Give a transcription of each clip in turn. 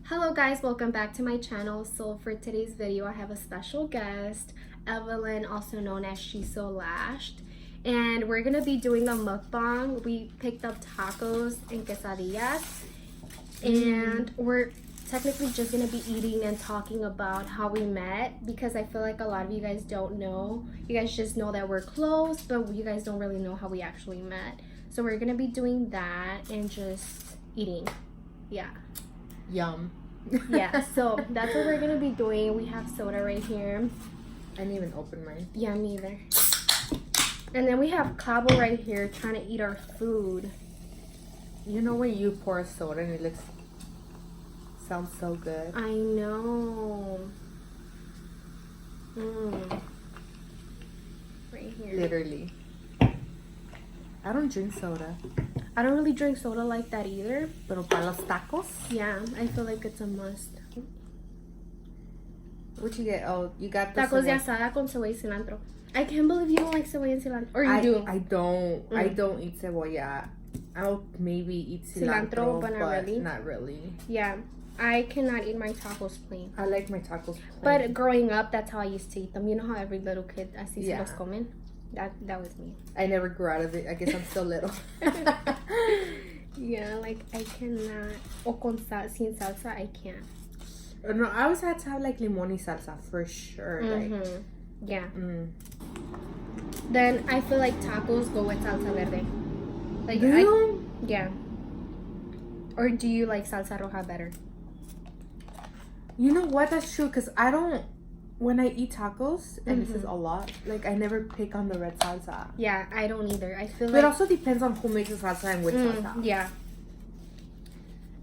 Hello guys, welcome back to my channel. So for today's video, I have a special guest, Evelyn, also known as Shessolashed. And we're gonna be doing a mukbang. We picked up tacos and quesadillas. And we're technically just gonna be eating and talking about how we met, because I feel like a lot of you guys don't know. You guys just know that we're close, but you guys don't really know how we actually met. So we're gonna be doing that and just eating. Yeah. Yum. Yeah, so that's what we're gonna be doing. We have soda right here. I didn't even open mine. Yeah, me either. And then we have Cabo right here trying to eat our food. You know when you pour soda and it sounds so good? I know. Right here. Literally. I don't drink soda. I don't really drink soda like that either. Pero para los tacos? Yeah, I feel like it's a must. What you get? Oh, you got the Tacos de asada con cebolla y cilantro. I can't believe you don't like cebolla and cilantro. Or you do? I don't. I don't eat cebolla. I'll maybe eat cilantro, but not really. Yeah, I cannot eat my tacos plain. I like my tacos plain. But growing up, that's how I used to eat them. You know how every little kid así se Yeah. los comen? That was me. I never grew out of it. I guess I'm still little. Yeah, like I cannot. O con sin salsa, I can't. No, I always had to have like limón y salsa for sure. Like, yeah. Then I feel like tacos go with salsa verde. Like yeah. Or do you like salsa roja better? You know what? That's true. Cause I don't. When I eat tacos, and this is a lot, like I never pick on the red salsa. Yeah, I don't either. I feel but like it also depends on who makes the salsa and which salsa. yeah.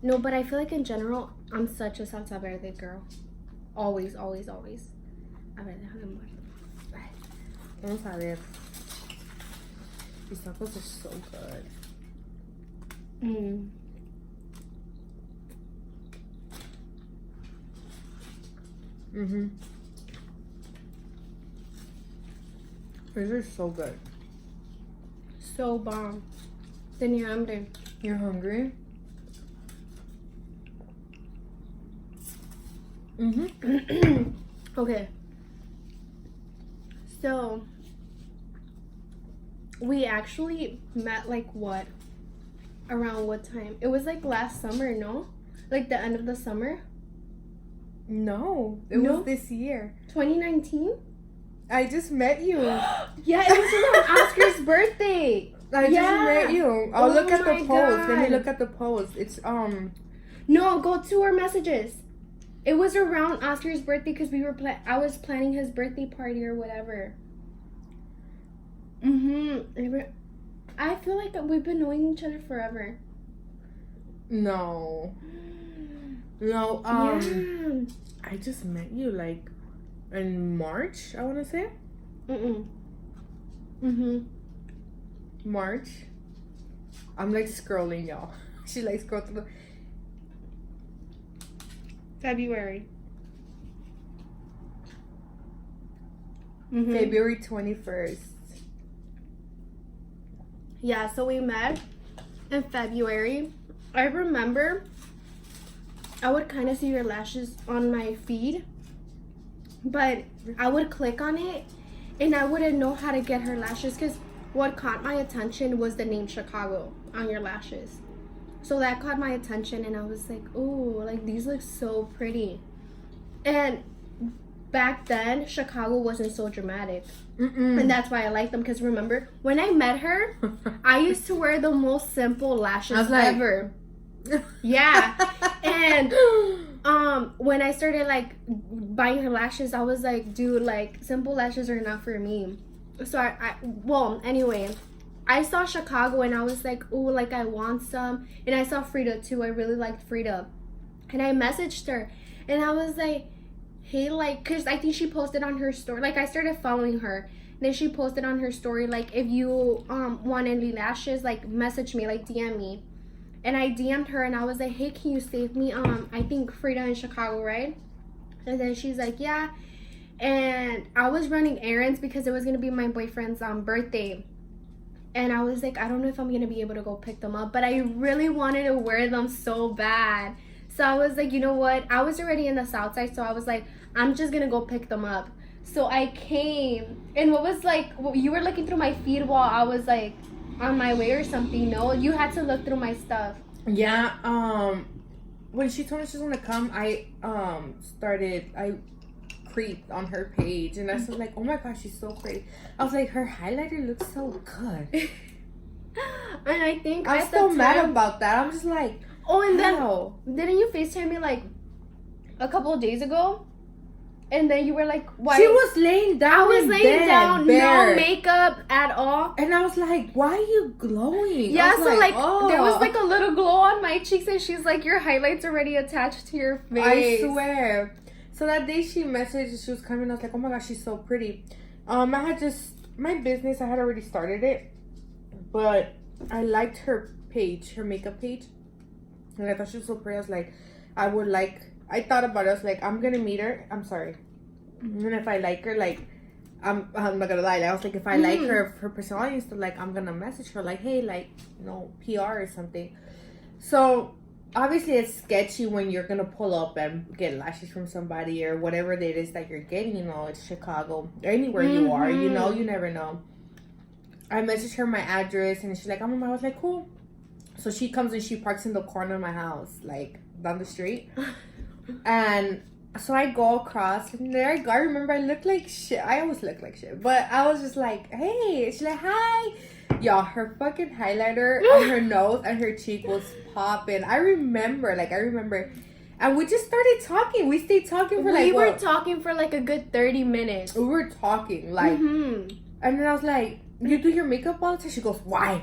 No, but I feel like in general, I'm such a salsa verde girl. Always, always, always. A ver, déjame mover. Vamos a ver. These tacos are so good. These are so good. So bomb. Tenía hambre. You're hungry? Okay. So, we actually met like what? Around what time? It was like last summer, no? Like the end of the summer? No, it was this year. 2019? I just met you. Yeah, it was around Oscar's birthday. I just met you. Oh, look at the my post. Let me God. look at the post. It's No, go to our messages. It was around Oscar's birthday because we were I was planning his birthday party or whatever. I feel like we've been knowing each other forever. No. Yeah. I just met you like in March, I want to say. March. I'm like scrolling, y'all. She like scroll through the February. February 21st. Yeah, so we met in February. I remember I would kind of see your lashes on my feed, but I would click on it and I wouldn't know how to get her lashes, because what caught my attention was the name Chicago on your lashes. So that caught my attention and I was like, oh, like these look so pretty. And back then, Chicago wasn't so dramatic. And that's why I like them, because remember, when I met her, I used to wear the most simple lashes ever. Yeah. And when I started like buying her lashes, I was like, dude, like simple lashes are not for me. So well, anyway, I saw Chicago and I was like, oh, like I want some. And I saw Frida too. I really liked Frida. And I messaged her and I was like, hey, like, because I think she posted on her story, like I started following her. Then she posted on her story, like, if you want any lashes, like message me, like DM me. And I DM'd her and I was like, hey, can you save me I think Frida in Chicago, right? And then she's like, yeah. And I was running errands because it was gonna be my boyfriend's birthday. And I was like, I don't know if I'm gonna be able to go pick them up, but I really wanted to wear them so bad. So I was like, you know what? I was already in the south side, so I was like, I'm just gonna go pick them up. So I came, and what was like, you were looking through my feed while I was like on my way or something. No, you had to look through my stuff. Yeah. When she told me she was gonna come, I creeped on her page, and I was like, oh my gosh, she's so pretty. I was like, her highlighter looks so good. And I think I'm still mad about that. I'm just like, oh, and how? then didn't you FaceTime me like a couple of days ago? And then you were like, why? She was laying down. I was laying down, bare. no makeup at all. And I was like, why are you glowing? Yeah, so like oh. there was like a little glow on my cheeks, and she's like, your highlight's already attached to your face. I swear. So that day she messaged, she was coming. I was like, oh my gosh, she's so pretty. I had my business, I had already started it, but I liked her page, her makeup page, and I thought she was so pretty. I was like, I thought about it. I was like, I'm gonna meet her. I'm sorry. And if I like her, like, I'm not gonna lie. I was like, if I like her personality and stuff, like, I'm gonna message her, like, hey, like, PR or something. So obviously it's sketchy when you're gonna pull up and get lashes from somebody or whatever it is that you're getting. It's Chicago, or anywhere you are. You never know. I messaged her my address, and she's like, I'm on my. I was like, cool. So she comes and she parks in the corner of my house, like down the street. And so I go across, and there I go. I remember I looked like shit. I always look like shit, but I was just like, hey. She's like, hi. Y'all, her fucking highlighter on her nose and her cheek was popping. I remember. And we just started talking. We stayed talking for We were talking for like a good 30 minutes. We were talking, like, and then I was like, you do your makeup all the time? She goes, why?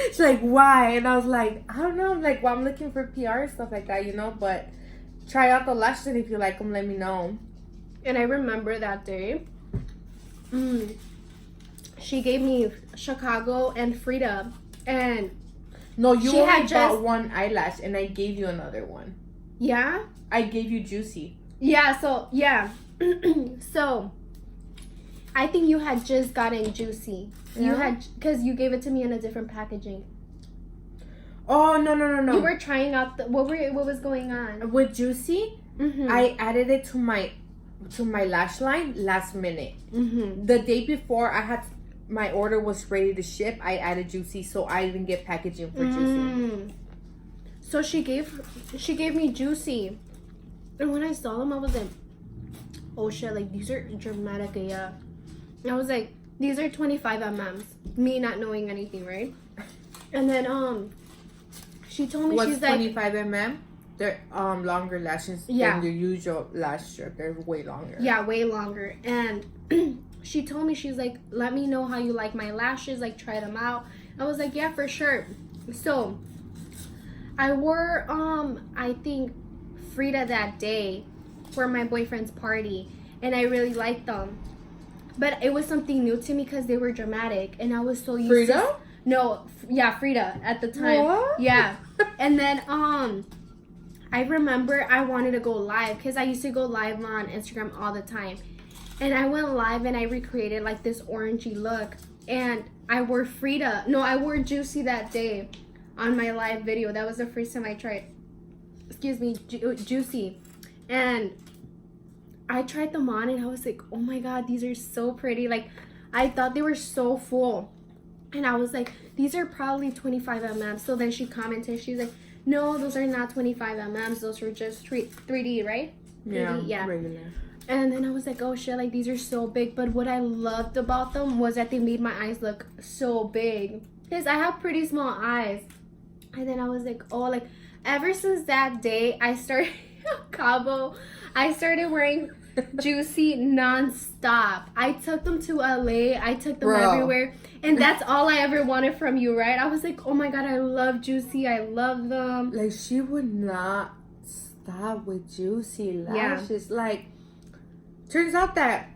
She's like, why? And I was like, I don't know. I'm like, well, I'm looking for PR and stuff like that, but try out the lashes, and if you like them, let me know. And I remember that day, she gave me Chicago and Frida, and no, you only bought one eyelash, and I gave you another one. Yeah? I gave you Juicy. Yeah, so, yeah. So, I think you had just gotten Juicy. Yeah? You had, because you gave it to me in a different packaging. Oh, no. You were trying out, what was going on? With Juicy, I added it to my lash line last minute. The day before my order was ready to ship, I added Juicy, so I didn't get packaging for Juicy. So she gave me Juicy, and when I saw them, I was like, oh shit, like these are dramatic. Yeah, I was like, these are 25 mm. Me not knowing anything, right? And then she told me, she's like, 25 mm. They're longer lashes than your usual lash strip. They're way longer. Yeah, way longer. And she told me, she's like, let me know how you like my lashes, like try them out. I was like, yeah, for sure. So I wore I think Frida that day for my boyfriend's party, and I really liked them. But it was something new to me because they were dramatic, and I was so used Frida? to... No, yeah, Frida at the time. What? Yeah. And then I remember I wanted to go live because I used to go live on Instagram all the time. And I went live and I recreated like this orangey look. And I wore I wore Juicy that day on my live video. That was the first time I tried, Juicy. And I tried them on and I was like, oh my God, these are so pretty. Like, I thought they were so full. And I was like, these are probably 25 mm. So then she commented, she's like, no, those are not 25 mm. Those were just 3D, right? 3D? Yeah. Regular. And then I was like, oh shit, like these are so big. But what I loved about them was that they made my eyes look so big. Because I have pretty small eyes. And then I was like, oh, like ever since that day, I started I started wearing Juicy non-stop. I took them to LA. I took them everywhere. And that's all I ever wanted from you, right? I was like, oh my God, I love Juicy. I love them. Like, she would not stop with Juicy lashes. Yeah. Like, turns out that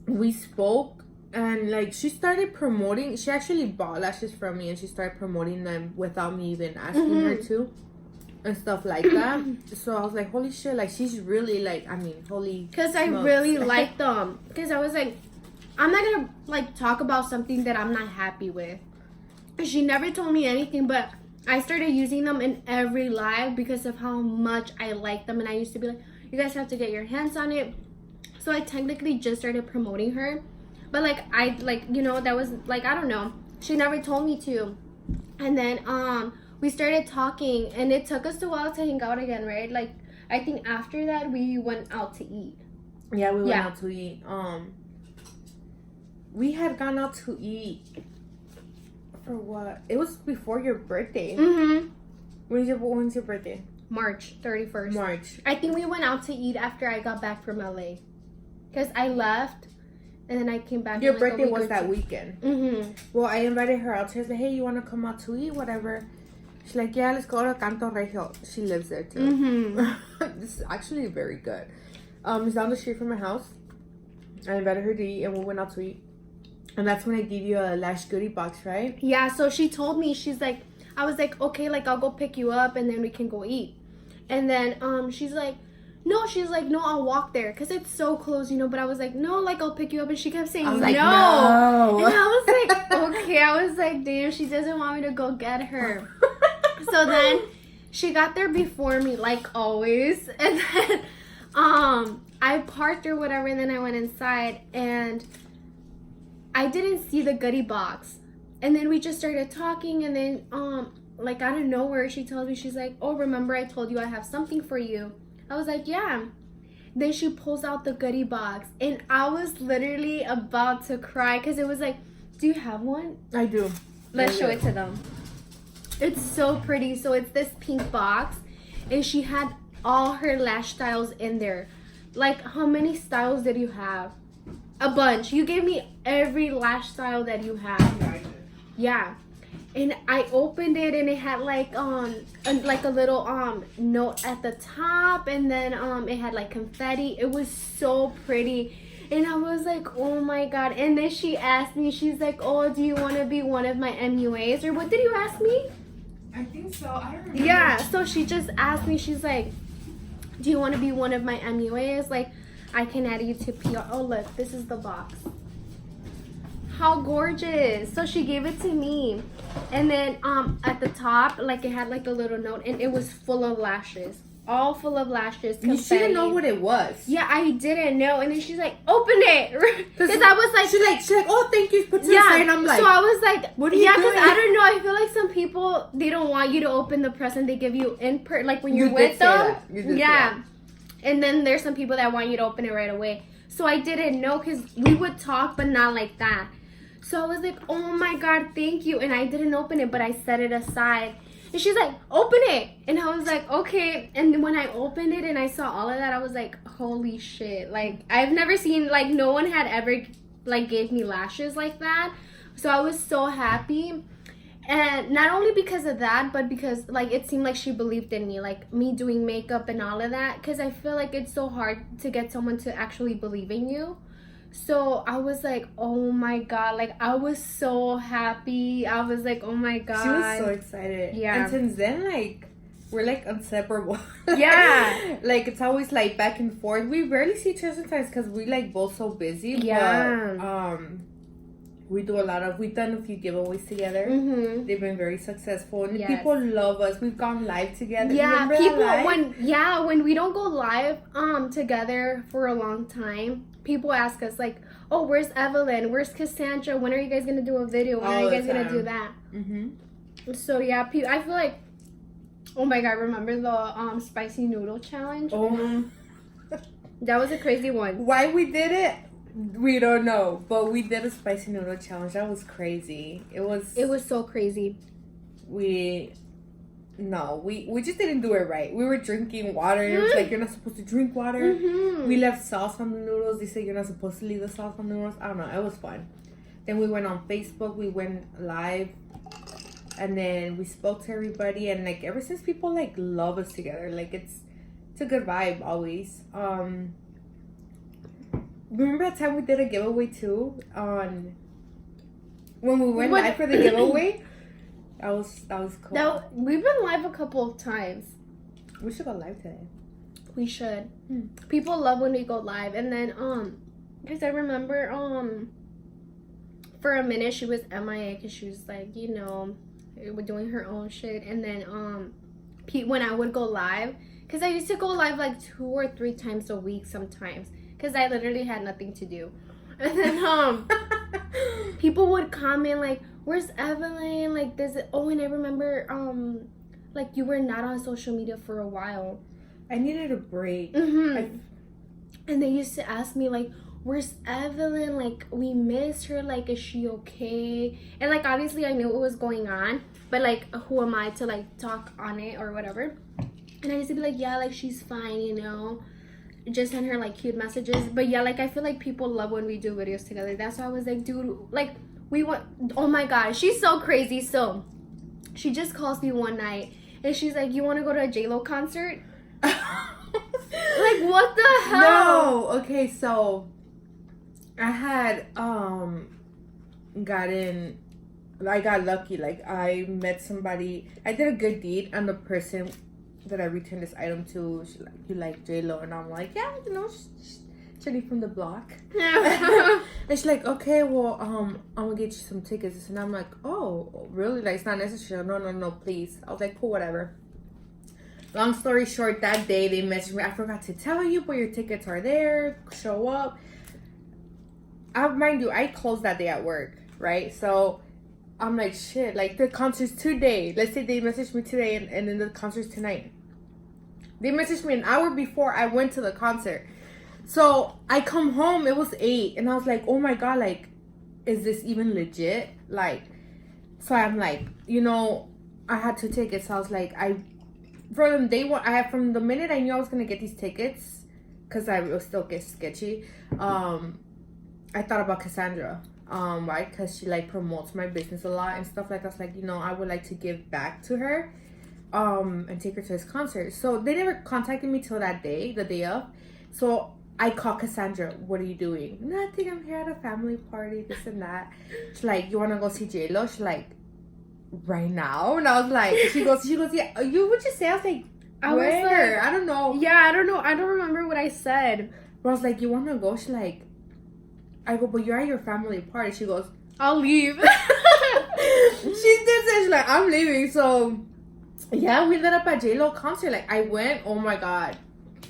we spoke, and like she started promoting. She actually bought lashes from me, and she started promoting them without me even asking her to, and stuff like that. So I was like, holy shit, like she's really like, holy. Because I really like them. Because I was like, I'm not gonna like talk about something that I'm not happy with. She never told me anything, but I started using them in every live because of how much I like them. And I used to be like, you guys have to get your hands on it. So I technically just started promoting her. But like, I like, you know, that was like, I don't know. She never told me to. And then we started talking, and it took us a while to hang out again, right? Like, I think after that we went out to eat. Yeah, we went out to eat. We had gone out to eat for what? It was before your birthday. Mm-hmm. When's your birthday? March 31st. March. I think we went out to eat after I got back from LA. Because I left, and then I came back. Your birthday was that weekend. Mm-hmm. Well, I invited her out. She was like, hey, you want to come out to eat? Whatever. She's like, yeah, let's go to Canto Regio. She lives there, too. Mm-hmm. This is actually very good. It's down the street from my house. I invited her to eat, and we went out to eat. And that's when I gave you a Lash goodie box, right? Yeah, so she told me, she's like, I was like, okay, like, I'll go pick you up, and then we can go eat. And then she's like, no, I'll walk there, because it's so close, you know. But I was like, no, like, I'll pick you up. And she kept saying, no. Like, no. And I was like, okay. I was like, damn, she doesn't want me to go get her. So then she got there before me, like always. And then I parked or whatever, and then I went inside, and I didn't see the goodie box. And then we just started talking, and then like out of nowhere she tells me, she's like, oh, remember I told you I have something for you? I was like, yeah. Then she pulls out the goodie box, and I was literally about to cry, because it was like, do you have one? I do. Let's show it to them. It's so pretty. So it's this pink box, and she had all her lash styles in there. Like, how many styles did you have? A bunch. You gave me every lash style that you have. Yeah. And I opened it, and it had like a little note at the top, and then it had like confetti. It was so pretty. And I was like, oh my god. And then she asked me, she's like, oh, do you want to be one of my MUAs? Or what did you ask me? I think so. I don't remember. Yeah, so she just asked me, she's like, do you want to be one of my MUAs? Like, I can add you to PR. Oh, look, this is the box. How gorgeous. So she gave it to me. And then at the top, like, it had like a little note, and it was full of lashes. All full of lashes. You shouldn't know what it was. Yeah, I didn't know. And then she's like, open it. Because I was like, she's like, oh, thank you. Put it aside. And I'm like, so I was like, what are you doing? because I don't know. I feel like some people, they don't want you to open the present they give you like when you're with them. Yeah. And then there's some people that want you to open it right away. So I didn't know, because we would talk, but not like that. So I was like, oh my god, thank you. And I didn't open it, but I set it aside. And she's like, open it. And I was like, okay. And when I opened it and I saw all of that, I was like, holy shit. Like, I've never seen, like, no one had ever, like, gave me lashes like that. So I was so happy. And not only because of that, but because, like, it seemed like she believed in me. Like, me doing makeup and all of that. Because I feel like it's so hard to get someone to actually believe in you. So I was like, oh my god, like, I was so happy. I was like, oh my god. She was so excited. Yeah. And since then, like, we're like inseparable. Yeah. Like, it's always like back and forth. We rarely see each other sometimes because we like both so busy. Yeah. But we've done a few giveaways together. Mm-hmm. They've been very successful, and Yes. people love us. We've gone live together. Yeah, Remember people that live? when we don't go live together for a long time, people ask us like, oh, where's Evelyn? Where's Cassandra? When are you guys gonna do a video? When are you guys gonna do that? Mm-hmm. So yeah, I feel like, oh my god, remember the spicy noodle challenge? Oh, That was a crazy one. why we did it? We don't know, but we did a spicy noodle challenge. That was crazy. It was so crazy. we just didn't do it right. We were drinking water. It was like, you're not supposed to drink water. Mm-hmm. We left sauce on the noodles. They said you're not supposed to leave the sauce on the noodles. I don't know. It was fun. Then we went on Facebook. We went live. And then we spoke to everybody. And like, ever since, people like love us together. Like, it's a good vibe always. Remember that time we did a giveaway too? When we went live for the giveaway? That was cool. We've been live a couple of times. We should go live today. We should. People love when we go live. And then because I remember for a minute she was MIA because she was like, doing her own shit. And then when I would go live, because I used to go live like 2 or 3 times a week sometimes, because I literally had nothing to do. And then people would comment like, where's Evelyn, like this. Oh, and I remember like you were not on social media for a while. I needed a break. And they used to ask me like, where's Evelyn, like we missed her, like is she okay? And like obviously I knew what was going on, but like who am I to like talk on it or whatever. And I used to be like, yeah, like she's fine, you know, just send her like cute messages. But yeah, like I feel like people love when we do videos together. That's why I was like, dude, like we want, oh my god, she's so crazy. So she just calls me one night and she's like, you want to go to a J-Lo concert? Like what the hell? No, okay, so I had I got lucky. Like I met somebody, I did a good deed, and the person that I returned this item to, she like, you like J-Lo? And I'm like, yeah, you know, she's from the block. And she's like, okay, well, I'm gonna get you some tickets. And I'm like, oh, really? Like, it's not necessary. No, please. I was like, cool, whatever. Long story short, that day they messaged me. I forgot to tell you, but your tickets are there. Show up. Mind you, I closed that day at work, right? So I'm like, shit, like the concert's today. Let's say they messaged me today and then the concert's tonight. They messaged me an hour before I went to the concert. So I come home, it was 8, and I was like, oh my god, like, is this even legit? Like, so I'm like, you know, I had 2 tickets. So I was like, from the minute I knew I was gonna get these tickets, because I was still get sketchy. I thought about Cassandra, right? Because she like promotes my business a lot and stuff like that. Like, you know, I would like to give back to her, and take her to this concert. So they never contacted me till that day, the day of. So I called Cassandra. What are you doing? Nothing. I'm here at a family party. This and that. She's like, you wanna go see J-Lo? She's like, right now? And I was like, she goes, yeah. You would just say? I was like, where? I don't know. Yeah, I don't know. I don't remember what I said. But I was like, you wanna go? She's like, I go, but you're at your family party. She goes, I'll leave. She did say, she's like, I'm leaving. So yeah, we lit up at J-Lo concert. Like I went, oh my god.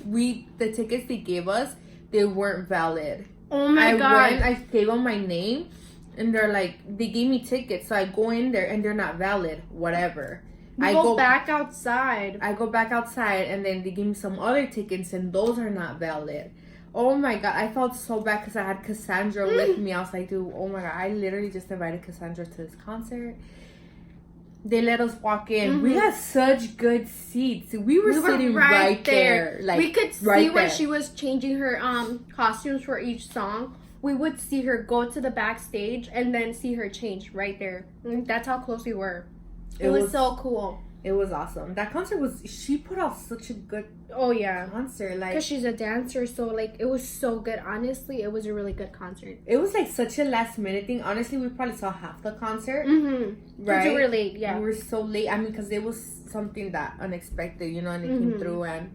The tickets they gave us, they weren't valid. Oh my god. I gave them my name and they're like, they gave me tickets. So I go in there and they're not valid. Whatever. I go back outside. I go back outside and then they gave me some other tickets and those are not valid. Oh my god, I felt so bad because I had Cassandra with me. I was like, dude, oh my god, I literally just invited Cassandra to this concert. They let us walk in. We had such good seats. We were sitting right there. Like, we could see when she was changing her costumes for each song. We would see her go to the backstage and then see her change right there. That's how close we were. It was so cool. It was awesome. That concert she put out such a good concert. Like, because she's a dancer, so like it was so good. Honestly, it was a really good concert. It was like such a last minute thing. Honestly, we probably saw half the concert. Right? We were late, yeah. We were so late. I mean, because it was something that unexpected, you know, and it came through, and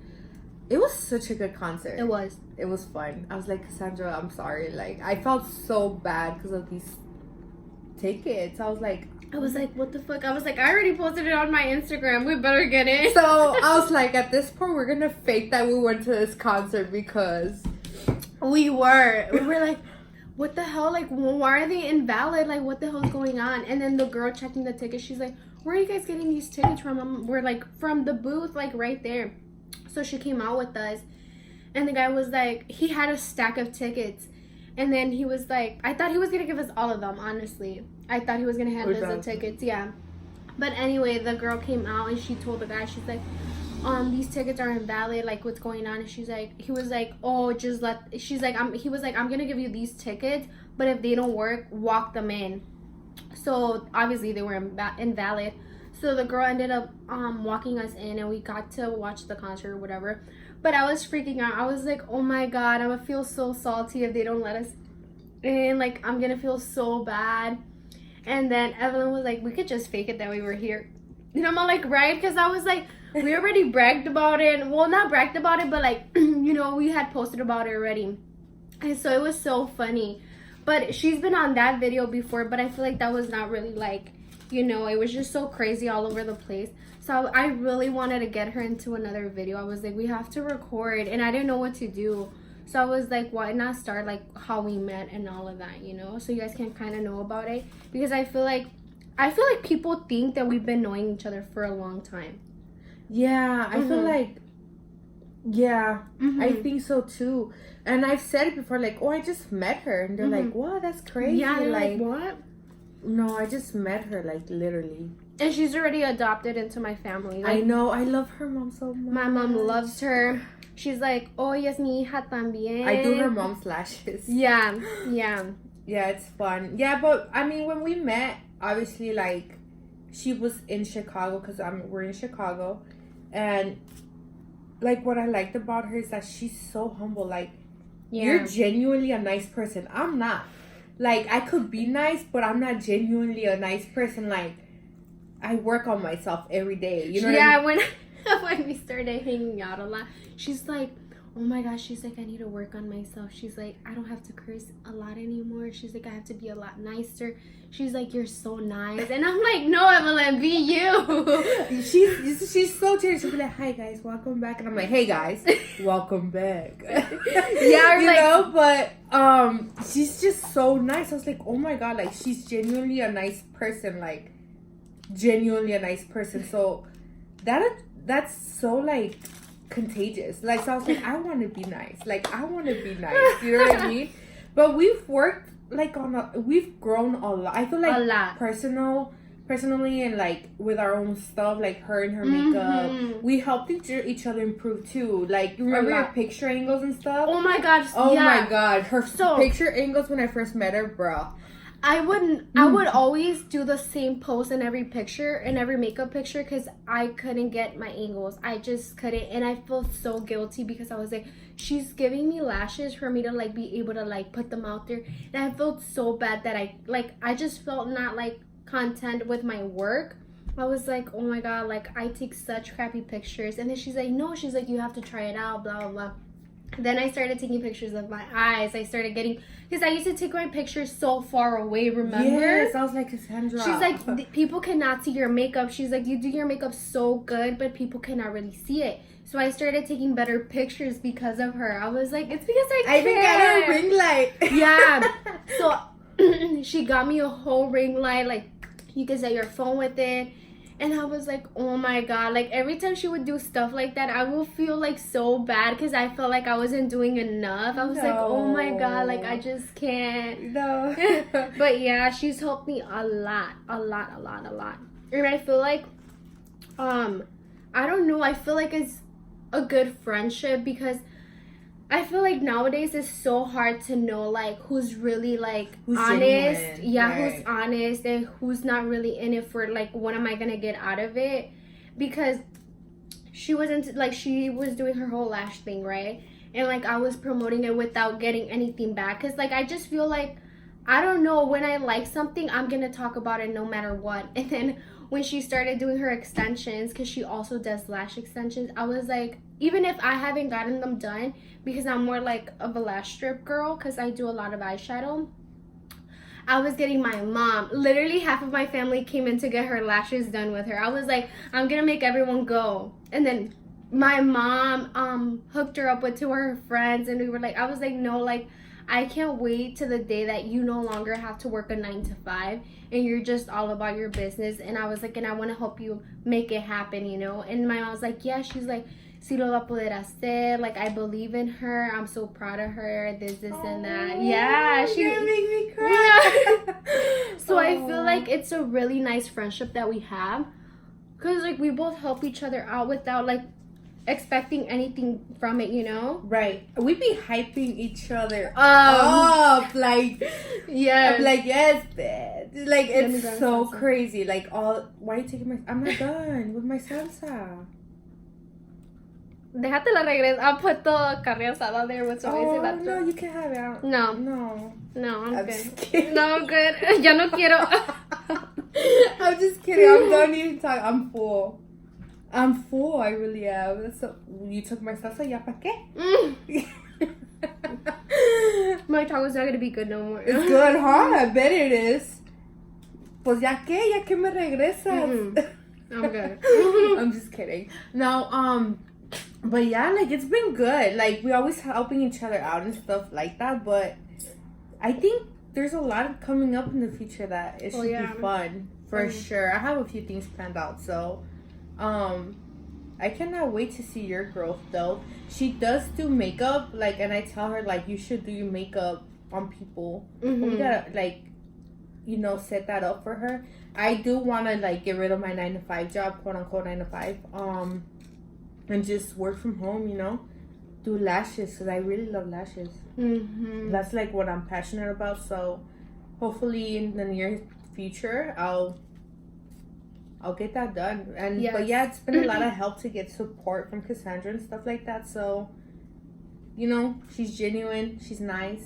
it was such a good concert. It was. It was fun. I was like, Cassandra, I'm sorry. Like, I felt so bad because of these tickets. I was like, what the fuck? I was like, I already posted it on my Instagram. We better get it. So I was like, at this point, we're gonna fake that we went to this concert because we were like, what the hell? Like, why are they invalid? Like, what the hell's going on? And then the girl checking the tickets, she's like, where are you guys getting these tickets from? We're like, from the booth, like right there. So she came out with us, and the guy was like, he had a stack of tickets. And then he was like, I thought he was going to give us all of them, honestly. I thought he was going to hand us the tickets, yeah. But anyway, the girl came out and she told the guy, she's like, these tickets are invalid, like what's going on? And he was like, oh, just he was like, I'm going to give you these tickets, but if they don't work, walk them in. So obviously they were invalid. So the girl ended up walking us in and we got to watch the concert or whatever. But I was freaking out. I was like, oh my god, I'm gonna feel so salty if they don't let us in. Like, I'm gonna feel so bad. And then Evelyn was like, we could just fake it that we were here. And I'm all like, right? Because I was like, we already bragged about it. Well, not bragged about it, but like, you know, we had posted about it already. And so it was so funny. But she's been on that video before, but I feel like that was not really like you know, it was just so crazy all over the place. So I really wanted to get her into another video. I was like, we have to record, and I didn't know what to do. So I was like, why not start like how we met and all of that, you know, so you guys can kind of know about it, because I feel like people think that we've been knowing each other for a long time. Yeah, I feel like, yeah, I think so too. And I've said it before, like, oh, I just met her, and they're like, what? That's crazy. Yeah, they're like, what? No, I just met her, like, literally. And she's already adopted into my family. Like, I know. I love her mom so much. My mom loves her. She's like, oh, yes, mi hija también. I do her mom's lashes. Yeah. Yeah, it's fun. Yeah, but, I mean, when we met, obviously, like, she was in Chicago, because we're in Chicago. And, like, what I liked about her is that she's so humble. Like, you're genuinely a nice person. I'm not. Like, I could be nice, but I'm not genuinely a nice person. Like, I work on myself every day. You know what I mean? When we started hanging out a lot, she's like, oh my gosh, she's like, I need to work on myself. She's like, I don't have to curse a lot anymore. She's like, I have to be a lot nicer. She's like, you're so nice. And I'm like, no, Evelyn, be you. She's so serious. She'll be like, hi guys, welcome back. And I'm like, hey guys, welcome back. Yeah, you know, but she's just so nice. I was like, oh my god, like, she's genuinely a nice person. Like, genuinely a nice person. So that's so, like, contagious. Like, so I was like, I want to be nice. Like, I want to be nice. You know what I mean? But we've worked, like, we've grown a lot. I feel like a lot. Personally, and, like, with our own stuff, like her and her makeup, we helped each other improve too. Like, you remember your picture angles and stuff? Oh my gosh. Oh my god. Her picture angles when I first met her, bro. I would always do the same pose in every picture, in every makeup picture, because I couldn't get my angles. I just couldn't, and I felt so guilty because I was like, she's giving me lashes for me to, like, be able to, like, put them out there, and I felt so bad that I just felt not, like, content with my work. I was like, oh my god, like, I take such crappy pictures. And then she's like, no, she's like, you have to try it out, blah blah blah. Then I started taking pictures of my eyes. I started getting, because I used to take my pictures so far away, remember? Yes, I was like, Cassandra. She's like, people cannot see your makeup. She's like, you do your makeup so good, but people cannot really see it. So I started taking better pictures because of her. I was like, it's because I even got her a ring light. Yeah. So she got me a whole ring light. Like, you can set your phone with it. And I was like, oh my god. Like, every time she would do stuff like that, I would feel, like, so bad because I felt like I wasn't doing enough. I was like, oh my god, like, I just can't. No. But yeah, she's helped me a lot. And I feel like, I don't know, I feel like it's a good friendship, because I feel like nowadays it's so hard to know, like, who's really, like, who's honest. genuine. Yeah, right. Who's honest and who's not really in it for, like, what am I gonna get out of it? Because she was doing her whole lash thing, right? And, like, I was promoting it without getting anything back. Because, like, I just feel like, I don't know, when I like something, I'm gonna talk about it no matter what. And then when she started doing her extensions, because she also does lash extensions, I was like, even if I haven't gotten them done, because I'm more like of a lash strip girl, because I do a lot of eyeshadow, I was getting my mom, literally half of my family came in to get her lashes done with her. I was like, I'm gonna make everyone go. And then my mom hooked her up with two of her friends, and we were like, I was like, no, like, I can't wait to the day that you no longer have to work a 9 to 5 and you're just all about your business. And I was like, and I want to help you make it happen, you know? And my mom was like, yeah. She's like, si lo va a poder hacer. Like, I believe in her. I'm so proud of her. This, and that. Yeah. She's gonna make me cry. Yeah. So I feel like it's a really nice friendship that we have. Because, like, we both help each other out without, like, expecting anything from it, you know? Right. We be hyping each other up, like, yeah. I'm like, yes, bitch. Like, it's so crazy. Like, why are you taking my, I'm not done with my salsa. Déjate la regreso. I'll put the carne asada there with some that. No, you can have it. No, I'm good. Just kidding. No, I'm good. Ya no quiero. I'm just kidding. I'm done eating talk. I'm full. I really am. So, you took my salsa, ya pa' qué? My taco's not gonna be good no more. It's good, huh? I bet it is. pues ya que me regresas. I'm good. I'm just kidding. No, but yeah, like it's been good. Like we always helping each other out and stuff like that. But I think there's a lot coming up in the future that it should be fun for sure. I have a few things planned out, so I cannot wait to see your growth though. She does do makeup, like, and I tell her like you should do your makeup on people. We gotta like, you know, set that up for her. I do want to like get rid of my 9-to-5 job, quote unquote 9-to-5, and just work from home. You know, do lashes because I really love lashes. That's like what I'm passionate about. So hopefully in the near future, I'll get that done. And but yeah, it's been a lot of help to get support from Cassandra and stuff like that. So, you know, she's genuine. She's nice.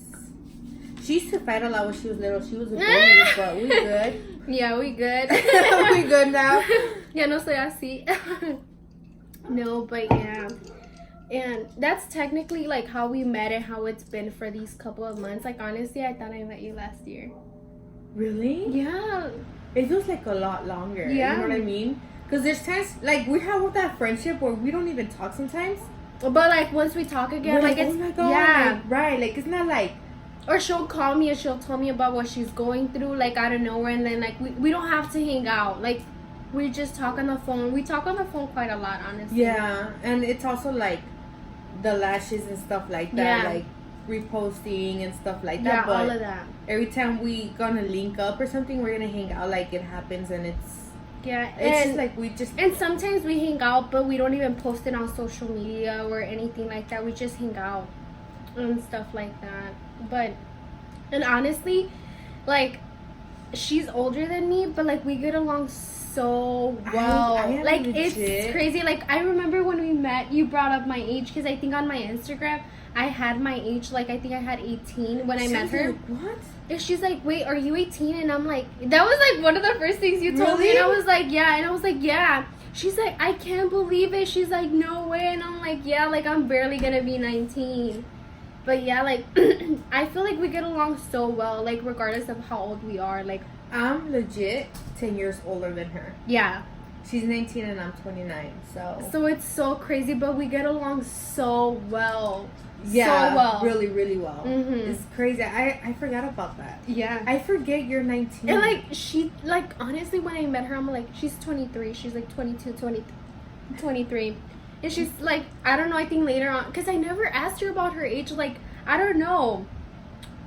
She used to fight a lot when she was little. She was a bully, but we good. Yeah, we good. We good now. Ya no soy así. No, but yeah. And that's technically like how we met and how it's been for these couple of months. Like honestly, I thought I met you last year. Really? Yeah. It feels like a lot longer. Yeah. You know what I mean? Because there's times, like, we have that friendship where we don't even talk sometimes. But, like, once we talk again, we're like, it's... oh my God. Yeah. Like, right. Like, it's not like... Or she'll call me and she'll tell me about what she's going through, like, out of nowhere. And then, like, we don't have to hang out. Like, we just talk on the phone. We talk on the phone quite a lot, honestly. Yeah. And it's also, like, the lashes and stuff like that. Yeah. Like, reposting and stuff like that. Yeah, but all of that. every time we gonna link up or something, we're gonna hang out. Like, it happens and it's... Yeah, it's just like we just... And sometimes we hang out, but we don't even post it on social media or anything like that. We just hang out and stuff like that. But, and honestly, like, she's older than me, but, like, we get along so well. I am like, legit. it's crazy. Like, I remember when we met, you brought up my age, because I think on my Instagram, I had my age, like, I think I had 18 when I met her. Like, what? And she's like, wait, are you 18? And I'm like, that was like one of the first things you told me. Really? And I was like, yeah. And I was like, yeah. She's like, I can't believe it. She's like, no way. And I'm like, yeah, like I'm barely gonna be 19. But yeah, like I feel like we get along so well, like regardless of how old we are. Like I'm legit 10 years older than her. Yeah. She's 19 and I'm 29, so it's so crazy, but we get along so well. Yeah, so well. really, really well. Mm-hmm. It's crazy. I forgot about that. Yeah. I forget you're 19. And like she, like honestly, when I met her, I'm like, she's 23. She's like 22, 23. And she's like, I don't know, I think later on, because I never asked her about her age. Like, I don't know.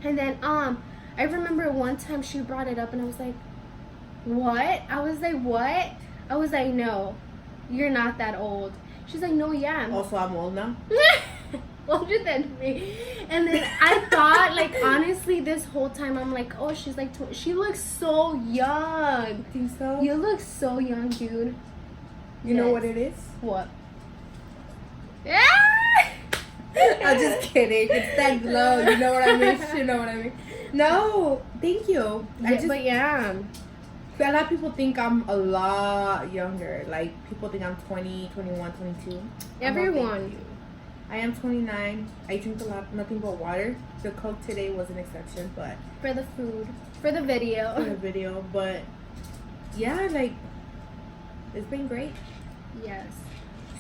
And then I remember one time she brought it up and I was like, what? I was like, what? I was like, no, you're not that old. She's like, no, yeah. Also, I'm old now. Older than me. And then I thought, like, honestly, this whole time I'm like, oh, she's like she looks so young. Think so? You look so young, dude. You know what it is? What? I'm just kidding. It's that glow. You know what I mean? You know what I mean? No, thank you. But yeah. A lot of people think I'm a lot younger. Like, people think I'm 20, 21, 22. Everyone. I am 29. I drink a lot, nothing but water. The Coke today was an exception, but... For the food. For the video. For the video, but... Yeah, like... It's been great. Yes.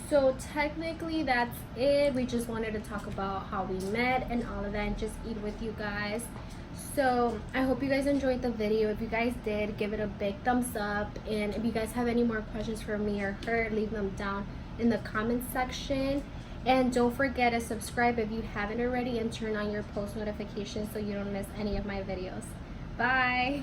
So, technically, that's it. We just wanted to talk about how we met and all of that and just eat with you guys. So, I hope you guys enjoyed the video. If you guys did, give it a big thumbs up. And if you guys have any more questions for me or her, leave them down in the comment section. And don't forget to subscribe if you haven't already and turn on your post notifications so you don't miss any of my videos. Bye!